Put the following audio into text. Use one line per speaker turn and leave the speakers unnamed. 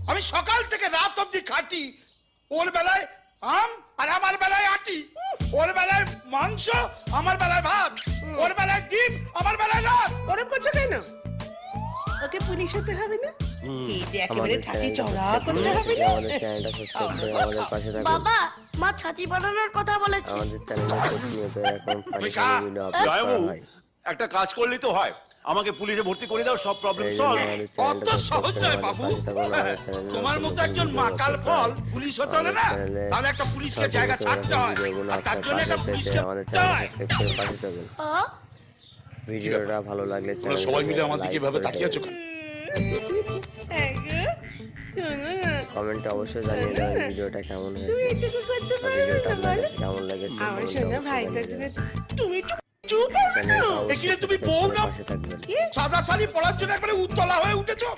আমি সকাল থেকে রাত অবধি খাটি, ওর বেলায় আম আর আমার বেলায় আটি, ওর বেলায় মাংস আমার বেলায় ভাত, ওর বেলায় ডিম আমার বেলায় লাভ।
ওরম করছো কেন? ওকে পুলিশ হতে হবে না? এই যে একেবারে ছাতি চড়া করতে হবে না?
আমাদের চ্যানেলটা সাবস্ক্রাইব করে আমাদের পাশে থাকুন।
বাবা, মা ছাতি বানানোর কথা বলেছে।
আমাদের চ্যানেলে প্রতিনিয়ত এরকম ফানি ফানি ভিডিও আপলোড করা
জয়বাবু,
হয়।
একটা কাজ করলেই তো হয়, আমাকে পুলিশে ভর্তি করে দাও, সব প্রবলেম
এই জন্য
সলভ।
আমাদের
অত
চ্যানেলটা
সহজ
সাবস্ক্রাইব
নয়
করে
বাবু।
আমাদের পাশে থাকুন। আমাদের চ্যানেলে
তোমার
নতুন
মতো
নতুন
একজন
ভিডিও
মাকাল
আপলোড
ফল
করা হয়।
পুলিশ হতে হলে না,
আমাদের চ্যানেলে
তাহলে একটা পুলিশকে জায়গা
সর্বপ্রথম
ছাড়তে হয়,
ভিডিওগুলো
আর তার
আপনার
জন্য একটা
পাশে
পুলিশকে
পেতে আমাদের
পেতে
চ্যানেল
হয়।
সাবস্ক্রাইব করে পাশে থাকুন। ভিডিওটা ভালো লাগলে
তোমরা সবাই মিলে আমার দিকে এভাবে তাকিয়ে আছো কেন?
কমেন্টে অবশ্যই জানিয়ে দেবেন ভিডিওটা কেমন হয়েছে।
তুমি এটুকু করতে
আর
পারো
ভিডিওটা
না
আপনার
বলো?
কাছে কেমন লেগেছে
আমার
কমেন্টে
সোনা
অবশ্যই
ভাইটার
জানিয়ে
জন্য
দেবেন।
তুমি চুপ করো না।
চ্যানেলটা অবশ্যই
এখানে তুমি
সাবস্ক্রাইব
বউ
করে
না?
পাশে থাকবেন।
সাদা শাড়ি পরার জন্য একবারে উত্তলা হয়ে উঠেছো।